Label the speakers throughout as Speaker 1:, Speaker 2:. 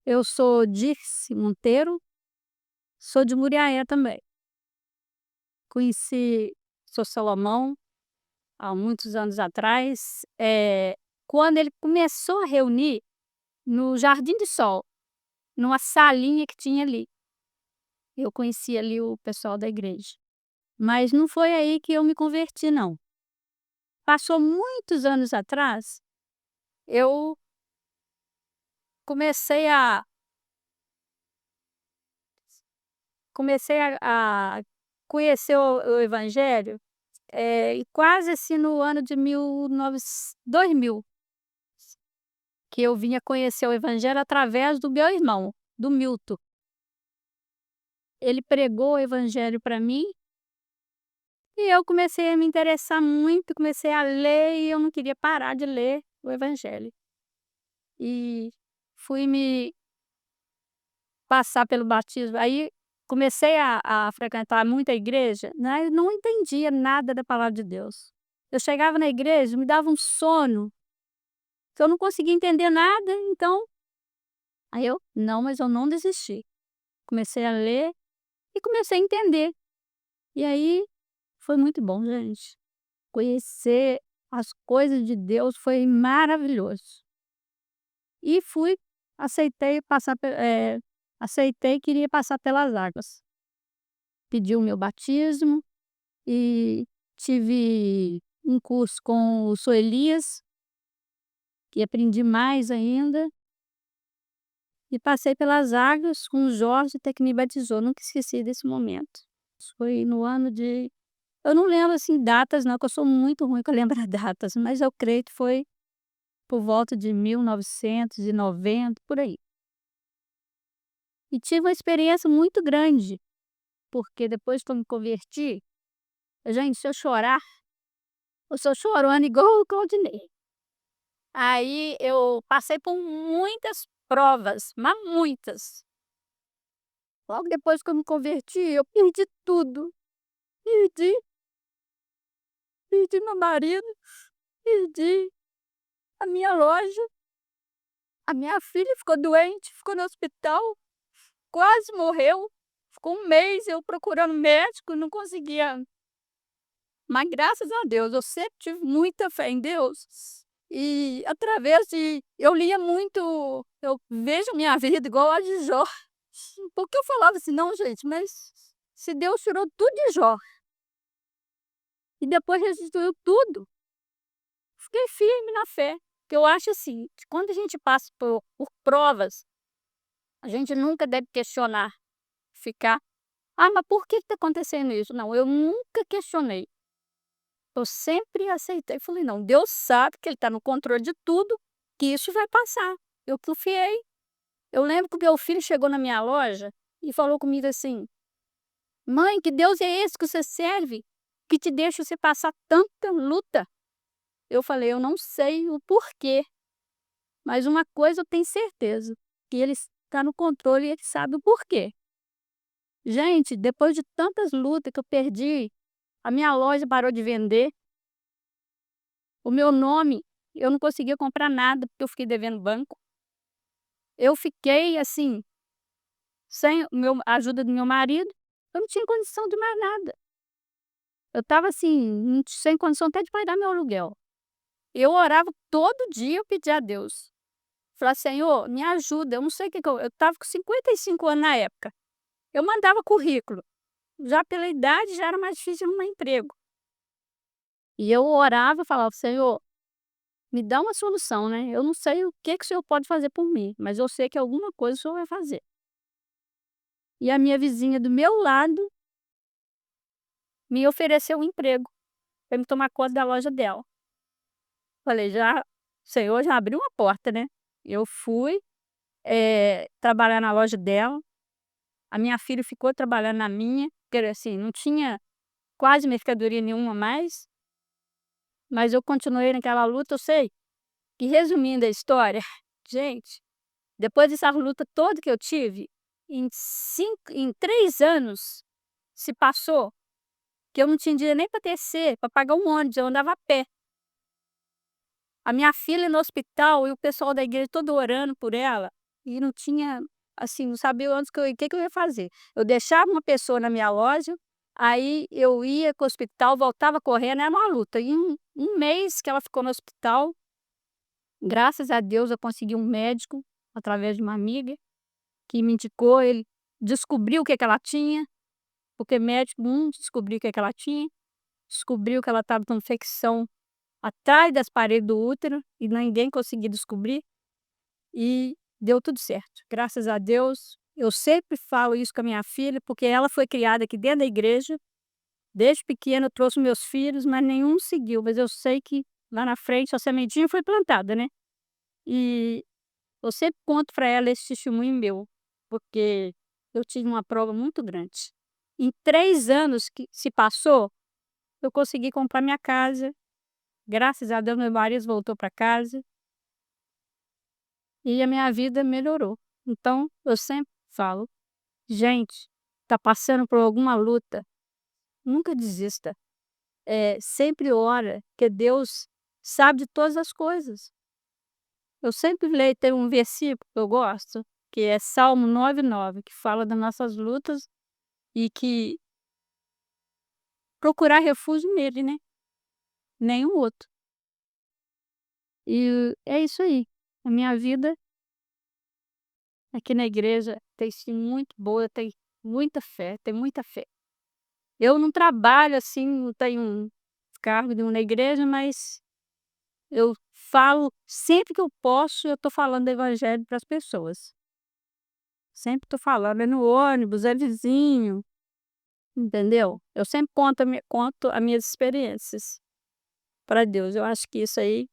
Speaker 1: Eu sou Dirce Monteiro, sou de Muriaé também. Conheci Sr. Salomão há muitos anos atrás, quando ele começou a reunir no Jardim do Sol, numa salinha que tinha ali. Eu conheci ali o pessoal da igreja. Mas não foi aí que eu me converti não. Passou muitos anos atrás, eu comecei a comecei a conhecer o evangelho, e quase assim no ano de 2000, que eu vinha conhecer o evangelho através do meu irmão, do Milton. Ele pregou o evangelho para mim, e eu comecei a me interessar muito, comecei a ler e eu não queria parar de ler o evangelho. E fui me passar pelo batismo, aí comecei a frequentar muito a igreja, né, eu não entendia nada da palavra de Deus. Eu chegava na igreja, me dava um sono, que eu não conseguia entender nada, então aí eu: "Não, mas eu não desisti". Comecei a ler e comecei a entender. E aí foi muito bom, gente. Conhecer as coisas de Deus foi maravilhoso. E fui, aceitei passar aceitei, queria passar pelas águas. Pedi o meu batismo e tive um curso com o Sr. Elias, que aprendi mais ainda, e passei pelas águas com o Jorge até que me batizou, nunca esqueci desse momento. Isso foi no ano de, eu não lembro, assim, datas não, que eu sou muito ruim com lembrar datas, mas eu creio que foi por volta de 1990, por aí. E tive uma experiência muito grande, porque depois que eu me converti, gente, se eu chorar, eu sou chorona igual o Claudinei. Aí eu passei por muitas provas, mas muitas. Logo depois que eu me converti, eu perdi tudo. Perdi, perdi meu marido, perdi a minha loja, a minha filha ficou doente, ficou no hospital, quase morreu. Ficou um mês eu procurando médico, não conseguia. Mas graças a Deus, eu sempre tive muita fé em Deus. E através de, eu lia muito, eu vejo minha vida igual a de Jó. Porque eu falava assim: "Não, gente, mas se Deus tirou tudo de Jó e depois restituiu tudo", fiquei firme na fé. Que eu acho assim, que quando a gente passa por provas, a gente nunca deve questionar, ficar: "Ah, mas por que está acontecendo isso?". Não, eu nunca questionei. Eu sempre aceitei, falei: "Não, Deus sabe que ele está no controle de tudo, que isso vai passar". Eu confiei. Eu lembro que o meu filho chegou na minha loja e falou comigo assim: "Mãe, que Deus é esse que você serve, que te deixa você passar tanta luta?". Eu falei: "Eu não sei o porquê, mas uma coisa eu tenho certeza, que ele está no controle e ele sabe o porquê". Gente, depois de tantas lutas que eu perdi, a minha loja parou de vender, o meu nome, eu não conseguia comprar nada, porque eu fiquei devendo banco. Eu fiquei assim, sem a ajuda do meu marido, eu não tinha condição de mais nada. Eu estava assim, sem condição até de pagar meu aluguel. Eu orava todo dia, eu pedia a Deus. Falava: "Senhor, me ajuda", eu não sei o que que eu estava com 55 anos na época. Eu mandava currículo, já pela idade já era mais difícil arrumar emprego. E eu orava e falava: "Senhor, me dá uma solução, né, eu não sei o que o Senhor pode fazer por mim, mas eu sei que alguma coisa o Senhor vai fazer". E a minha vizinha do meu lado me ofereceu um emprego, para me tomar conta da loja dela. Falei: "Já, o Senhor já abriu uma porta, né". Eu fui, trabalhar na loja dela, a minha filha ficou trabalhando na minha, porque assim, não tinha quase mercadoria nenhuma mais, mas eu continuei naquela luta. Eu sei que, resumindo a história, gente, depois dessa luta toda que eu tive, em 3 anos se passou, que eu não tinha dinheiro nem para descer, para pagar um ônibus, eu andava a pé. A minha filha no hospital e o pessoal da igreja todo orando por ela. e não tinha, assim, não sabia onde que eu o que que eu ia fazer. Eu deixava uma pessoa na minha loja, aí eu ia para o hospital, voltava correndo, era uma luta. E um mês que ela ficou no hospital, graças a Deus eu consegui um médico, através de uma amiga, que me indicou, ele descobriu o que que ela tinha, porque médico não descobriu o que que ela tinha, descobriu que ela estava com infecção atrás das paredes do útero e ninguém conseguia descobrir, e deu tudo certo. Graças a Deus, eu sempre falo isso com a minha filha, porque ela foi criada aqui dentro da igreja, desde pequena eu trouxe meus filhos, mas nenhum seguiu, mas eu sei que lá na frente a sementinha foi plantada, né. E eu sempre conto para ela esse testemunho meu, porque eu tive uma prova muito grande. Em 3 anos que se passou, eu consegui comprar minha casa, graças a Deus meu marido voltou para casa, e a minha vida melhorou. Então, eu sempre falo: "Gente, tá passando por alguma luta, nunca desista, sempre ora, que Deus sabe de todas as coisas". Eu sempre leio, tem um versículo que eu gosto, que é Salmo 9:9, que fala das nossas lutas e que procurar refúgio nele, né, nenhum outro. E é isso aí, a minha vida aqui na igreja tem sido muito boa, tem muita fé, tem muita fé. Eu não trabalho, assim, não tenho um cargo nenhum na igreja, mas eu falo sempre que eu posso, eu estou falando do evangelho para as pessoas. Sempre estou falando, é no ônibus, é vizinho, entendeu? Eu sempre conto as minhas experiências para Deus. Eu acho que isso aí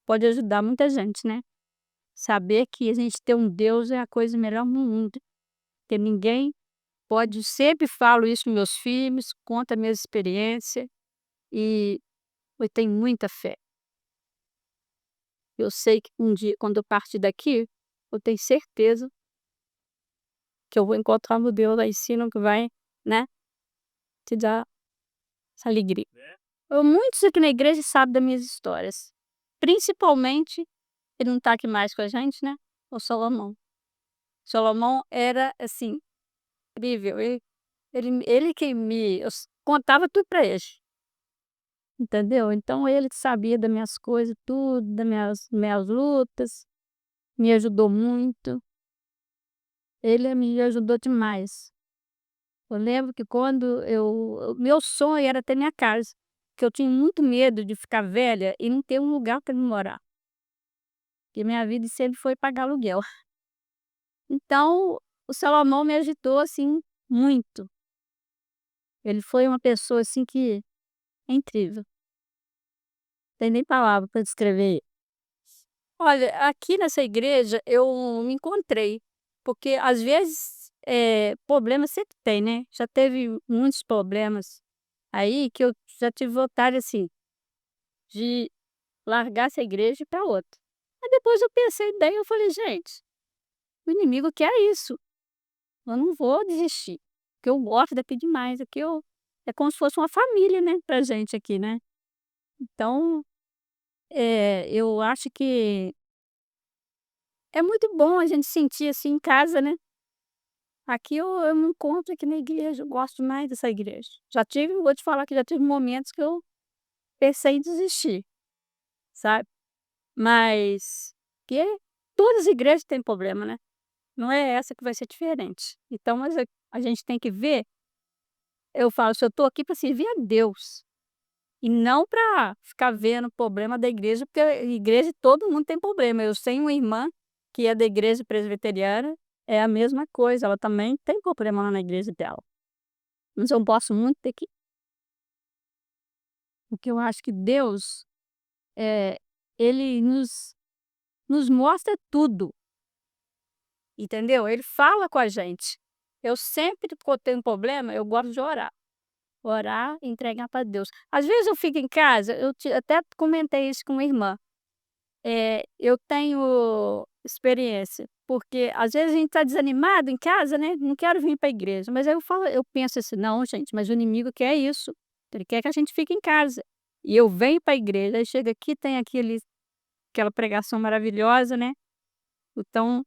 Speaker 1: pode ajudar muita gente, né. Saber que a gente tem um Deus é a coisa melhor no mundo, que ninguém pode, sempre falo isso para meus filhos, conto a minha experiência e eu tenho muita fé. Eu sei que um dia, quando eu partir daqui, eu tenho certeza que eu vou encontrar meu Deus lá em cima que vai, né, te dar essa alegria. Muitos aqui na igreja sabem das minhas histórias, principalmente, ele não está aqui mais com a gente, né, o Salomão. Salomão era, assim, incrível, ele que me eu s contava tudo para ele, entendeu. Então ele sabia das minhas coisas tudo, das minhas lutas, me ajudou muito, ele me ajudou demais. Eu lembro que quando o meu sonho era ter minha casa, que eu tinha muito medo de ficar velha e não ter um lugar para me morar, porque minha vida sempre foi pagar aluguel. Então, o Salomão me ajudou, assim, muito. Ele foi uma pessoa, assim, que é incrível, tem nem palavra para descrever. Olha, aqui nessa igreja eu me encontrei, porque às vezes, problema sempre tem, né, já teve muitos problemas aí que eu já tive vontade, assim, de largar essa igreja e ir pra outra. Aí depois eu pensei bem, eu falei: "Gente, o inimigo quer isso, eu não vou desistir, porque eu gosto daqui demais, aqui eu é como se fosse uma família, né, pra gente aqui, né". Então, eu acho que é muito bom a gente sentir, assim, em casa, né. Aqui eu me encontro aqui na igreja, eu gosto mais dessa igreja. Já tive Vou te falar que já tive momentos que eu pensei em desistir, sabe. Mas que todas as igrejas têm problema, né. Não é essa que vai ser diferente. Então, mas a gente tem que ver, eu falo: "Se eu estou aqui para servir a Deus, e não para ficar vendo problema da igreja", porque a igreja todo mundo tem problema. Eu tenho uma irmã que é da igreja presbiteriana, é a mesma coisa, ela também tem problema lá na igreja dela. Mas eu posso muito ter que, porque eu acho que Deus, ele nos mostra tudo, entendeu? Ele fala com a gente. Eu sempre que eu tenho um problema, eu gosto de orar. Orar e entregar para Deus. Às vezes eu fico em casa, até comentei isso com uma irmã, eu tenho experiência, porque às vezes a gente está desanimado em casa, né, não quero vir para a igreja, mas aí eu penso assim: "Não gente, mas o inimigo quer isso, ele quer que a gente fique em casa". E eu venho para a igreja, aí chega aqui tem aquela pregação maravilhosa, né, então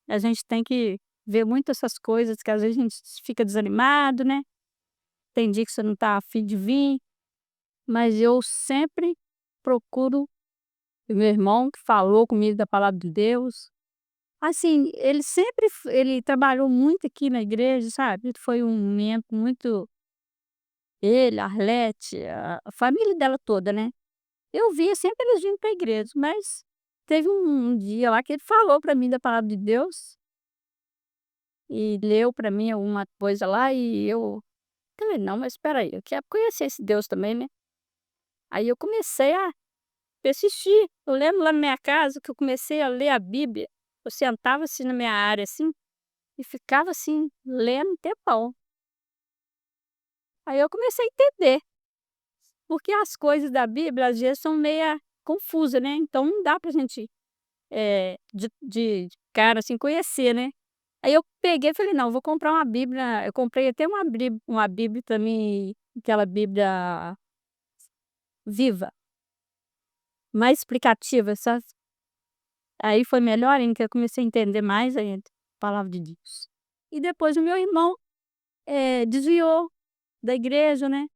Speaker 1: A gente tem que ver muito essas coisas que às vezes a gente fica desanimado, né. Tem dia que você não tá a fim de vir, mas eu sempre procuro o meu irmão que falou comigo da palavra de Deus. Assim, ele sempre ele trabalhou muito aqui na igreja, sabe. Foi um momento muito ele, a Arlete, a família dela toda, né. Eu via sempre eles vindo pra igreja, mas teve um dia lá que ele falou pra mim da palavra de Deus, e leu pra mim alguma coisa lá e eu falei: "Não, mas espera aí, eu quero conhecer esse Deus também, né". Aí eu comecei a persistir. Eu lembro lá na minha casa que eu comecei a ler a Bíblia, eu sentava assim na minha área, assim, e ficava assim, lendo um tempão. Aí eu comecei a entender, porque as coisas da Bíblia às vezes são meia confusa, né, então não dá pra gente, de cara assim conhecer, né. Aí eu peguei e falei: "Não, vou comprar uma Bíblia", eu comprei até uma Bíblia pra mim, aquela Bíblia viva, mais explicativa, sabe. Aí foi melhor ainda que eu comecei a entender mais ainda a palavra de Deus. E depois o meu irmão, desviou da igreja, né,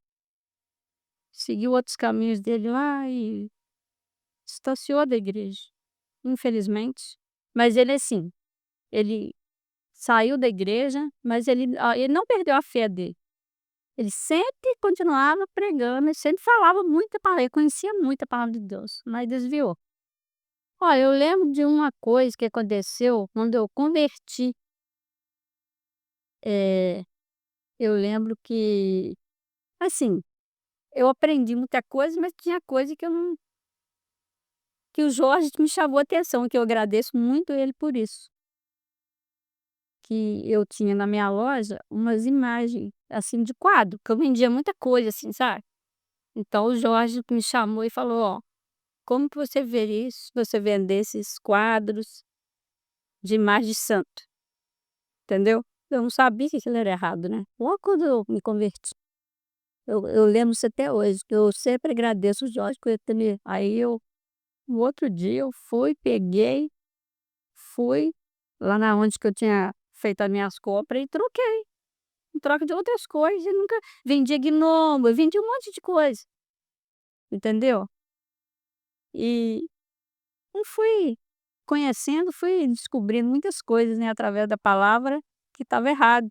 Speaker 1: seguiu outros caminhos dele lá e distanciou da igreja, infelizmente. Mas ele assim, ele saiu da igreja, mas ele não perdeu a fé dele. Ele sempre continuava pregando e sempre falava muita palavra, ele conhecia muito a palavra de Deus, mas desviou. Olha, eu lembro de uma coisa que aconteceu quando eu converti, eh, eu lembro que, assim, eu aprendi muita coisa, mas tinha coisa que eu não que o Jorge me chamou a atenção, que eu agradeço muito ele por isso. Que eu tinha na minha loja umas imagens, assim, de quadro, que eu vendia muita coisa, assim, sabe. Então o Jorge me chamou e falou: "Ó, como que você veria isso se você vendesse esses quadros de imagem de santo?", entendeu. Eu não sabia que aquilo era errado, né. Logo quando eu me converti, eu lembro isso até hoje, que eu sempre agradeço o Jorge por ele ter me aí eu no outro dia eu fui, peguei, fui lá na onde que eu tinha feito as minhas compras e troquei. Em troca de outras coisas, eu nunca vendia gnomo, eu vendia um monte de coisa, entendeu. E eu fui conhecendo, fui descobrindo muitas coisas, né, através da palavra, que estava errado.